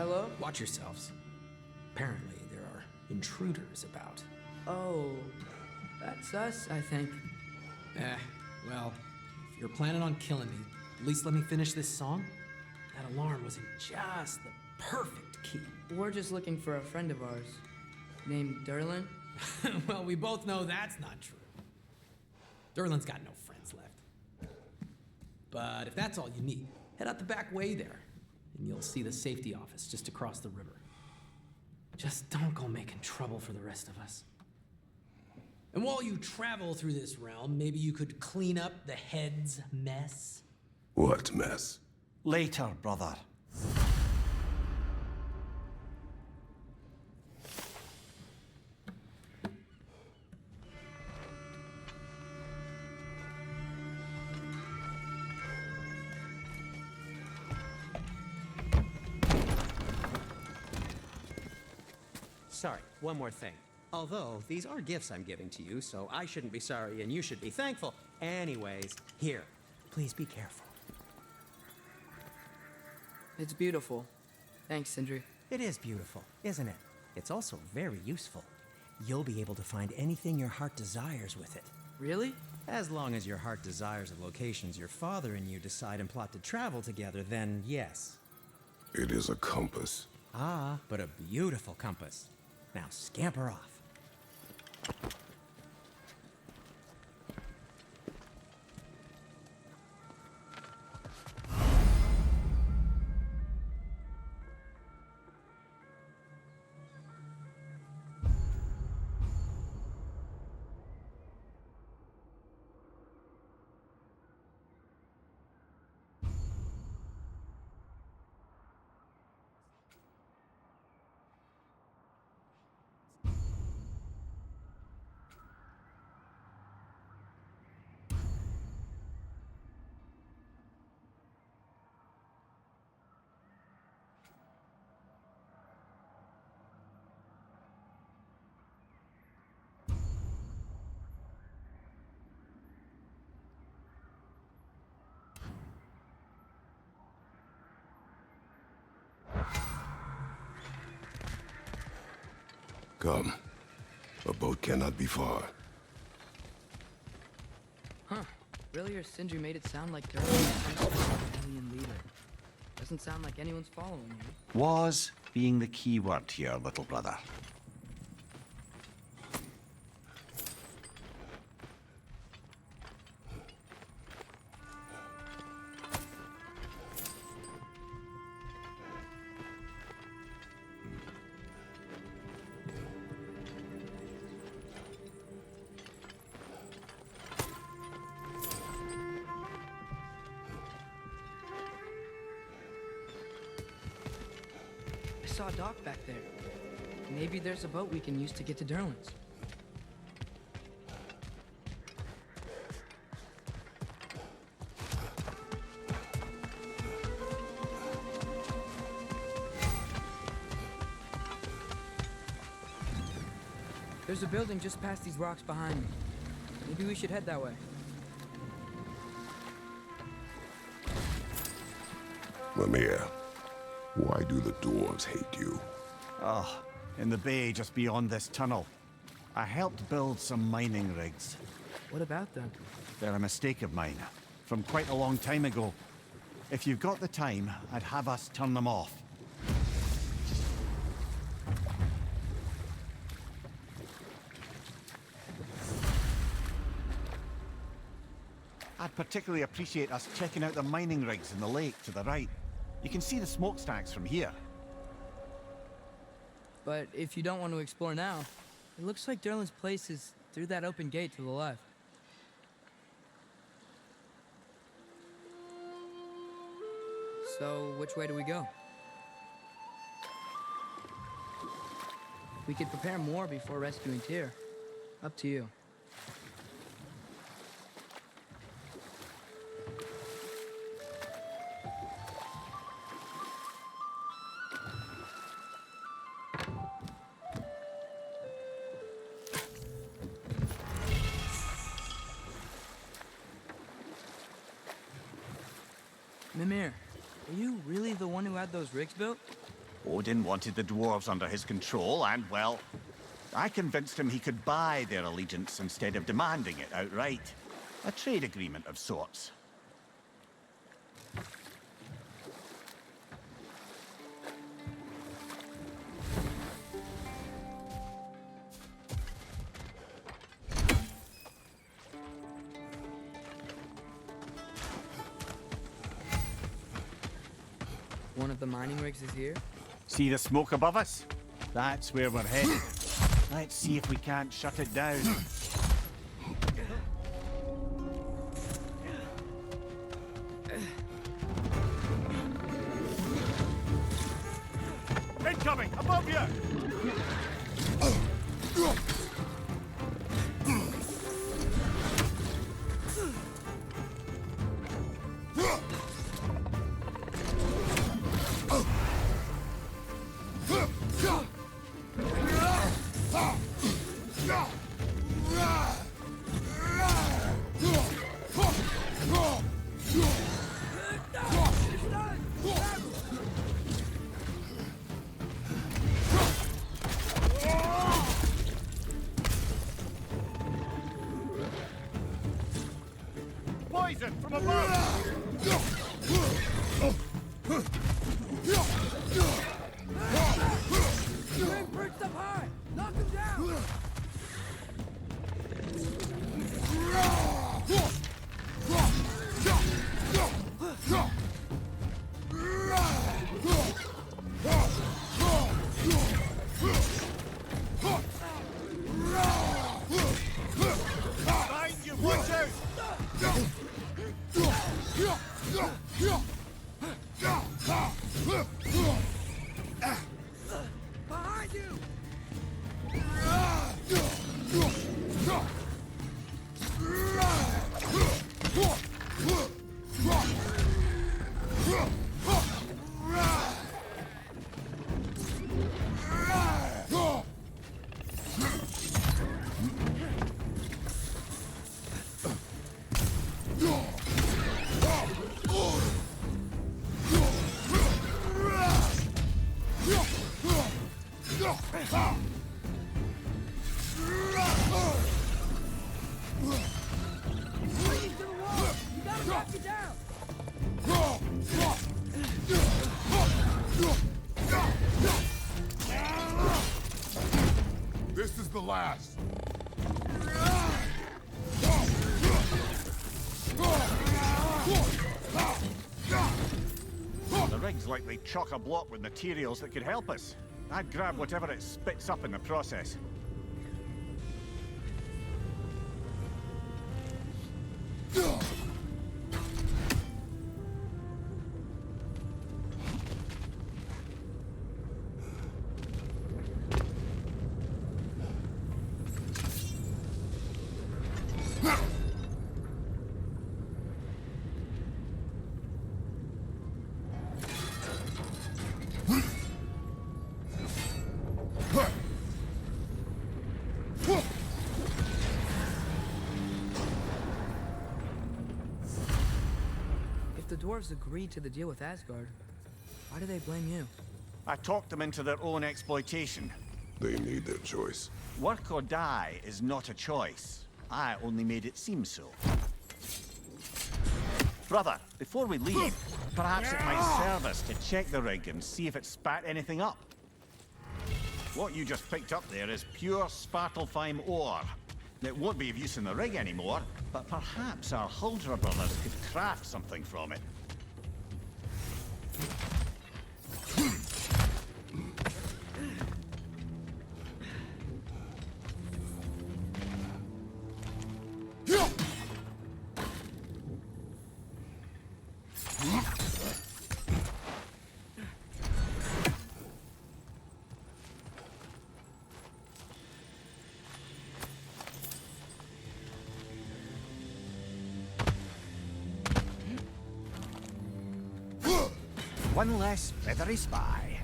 Hello? Watch yourselves. Apparently, there are intruders about. Oh, that's us, I think. Well, if you're planning on killing me, at least let me finish this song. That alarm was in just the perfect key. We're just looking for a friend of ours, named Derlin. Well, we both know that's not true. Derlin's got no friends left. But if that's all you need, head out the back way there, and you'll see the safety office just across the river. Just don't go making trouble for the rest of us. And while you travel through this realm, maybe you could clean up the head's mess? What mess? Later, brother. Sorry, one more thing. Although, these are gifts I'm giving to you, so I shouldn't be sorry and you should be thankful. Anyways, here, please be careful. It's beautiful. Thanks, Sindri. It is beautiful, isn't it? It's also very useful. You'll be able to find anything your heart desires with it. Really? As long as your heart desires of locations your father and you decide and plot to travel together, then yes. It is a compass. Ah, but a beautiful compass. Now scamper off. Come. A boat cannot be far. Huh. Earlier, Sindri made it sound like Derlin was some sort of alien leader. Doesn't sound like anyone's following you. Was being the key word here, little brother. I saw a dock back there. Maybe there's a boat we can use to get to Derlin's. There's a building just past these rocks behind me. Maybe we should head that way. Mimir, why do the dwarves hate you? Oh, in the bay just beyond this tunnel. I helped build some mining rigs. What about them? They're a mistake of mine, from quite a long time ago. If you've got the time, I'd have us turn them off. I'd particularly appreciate us checking out the mining rigs in the lake to the right. You can see the smokestacks from here. But if you don't want to explore now, it looks like Derlin's place is through that open gate to the left. So, which way do we go? We could prepare more before rescuing Tyr. Up to you. Mimir, are you really the one who had those rigs built? Odin wanted the dwarves under his control, and, well, I convinced him he could buy their allegiance instead of demanding it outright. A trade agreement of sorts. One of the mining rigs is here? See the smoke above us? That's where we're headed. Let's see if we can't shut it down. Incoming! Above you! Poison from above! You're perched up high! Knock him down! Behind you, watch out! Behind you! Bring him to the wall! You gotta knock you down! This is the last. The rig's likely chock-a-block with materials that could help us. I'd grab whatever it spits up in the process. If the dwarves agreed to the deal with Asgard, why do they blame you? I talked them into their own exploitation. They made their choice. Work or die is not a choice. I only made it seem so. Brother, before we leave, perhaps it might serve us to check the rig and see if it spat anything up. What you just picked up there is pure Svartalfheim ore. It won't be of use in the rig anymore, but perhaps our Huldra brothers could craft something from it. One less feathery spy.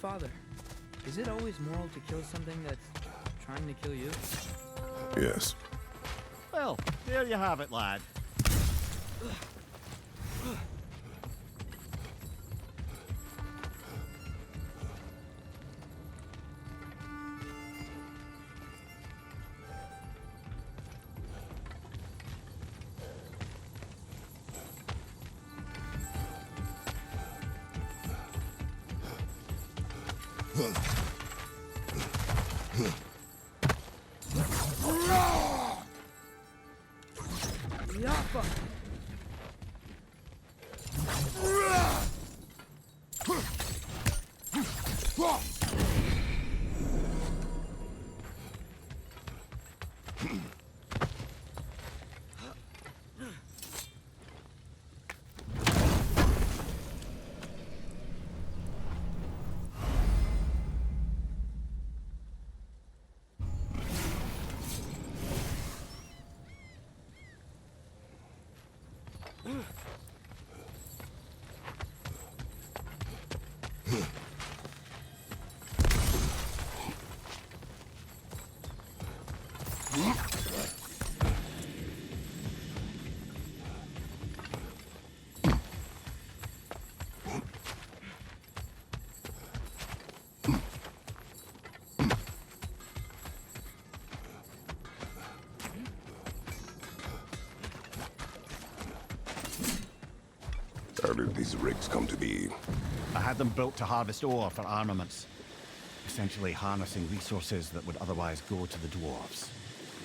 Father, is it always moral to kill something that's trying to kill you? Yes. Well, there you have it, lad. Yappa! How did these rigs come to be? I had them built to harvest ore for armaments. Essentially harnessing resources that would otherwise go to the dwarves.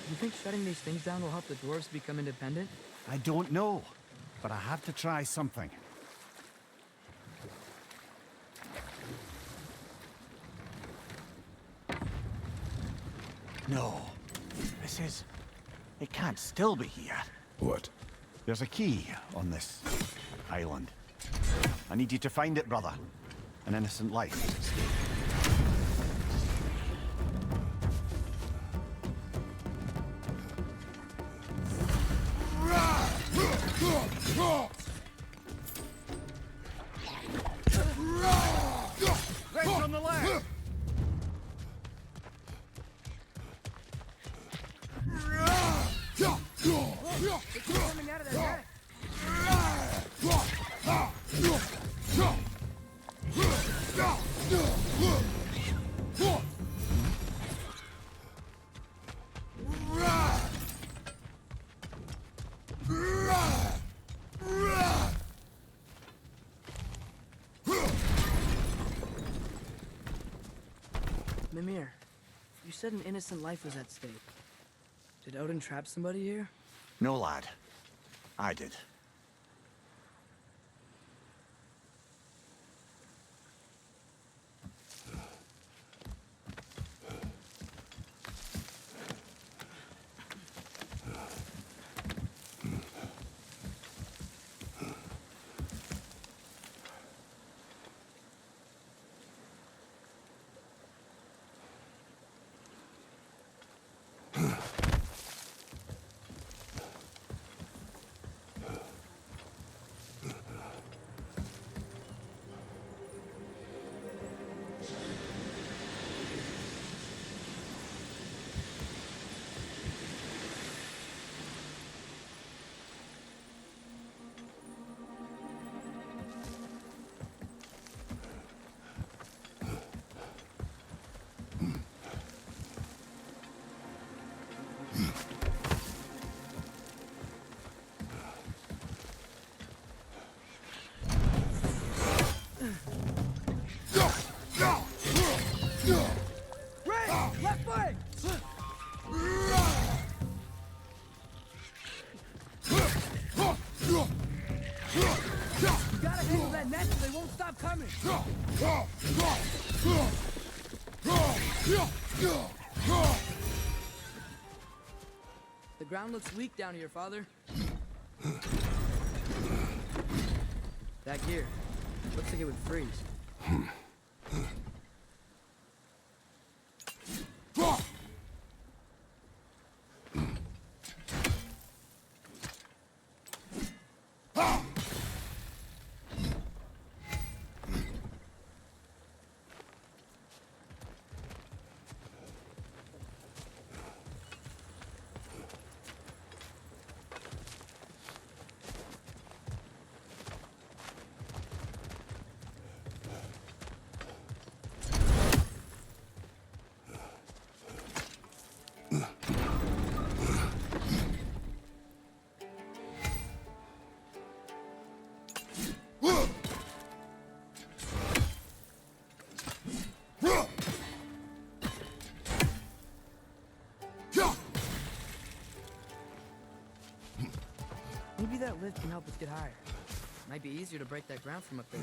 You think shutting these things down will help the dwarves become independent? I don't know, but I have to try something. No. This is... It can't still be here. What? There's a key on this island. I need you to find it, brother. An innocent life is at stake. Right from the left! Coming out of their neck! Mimir, you said an innocent life was at stake. Did Odin trap somebody here? No, lad. I did. You gotta handle that net so they won't stop coming. The ground looks weak down here, Father. That gear. Looks like it would freeze. Maybe that lift can help us get higher. Might be easier to break that ground from up there.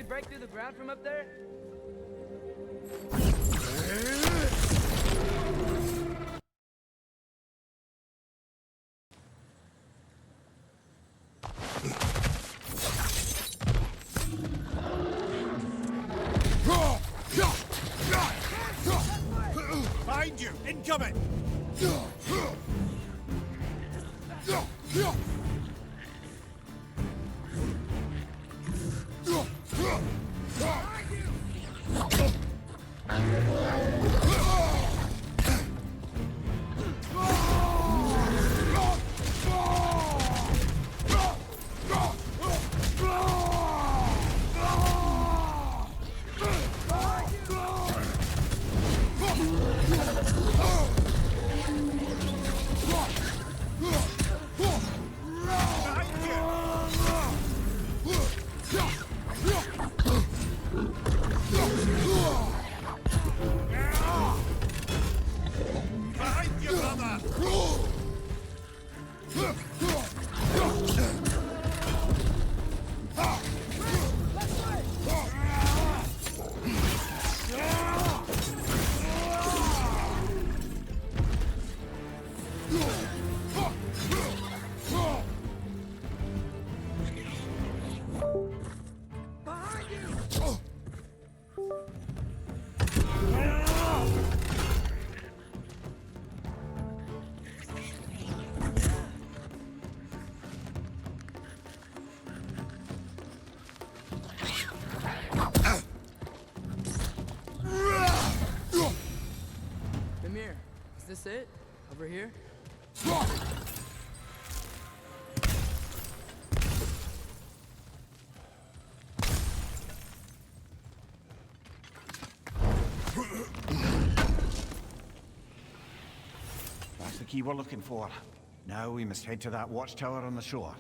Break through the ground from up there? Behind you! Incoming! this it? Over here? That's the key we're looking for. Now we must head to that watchtower on the shore.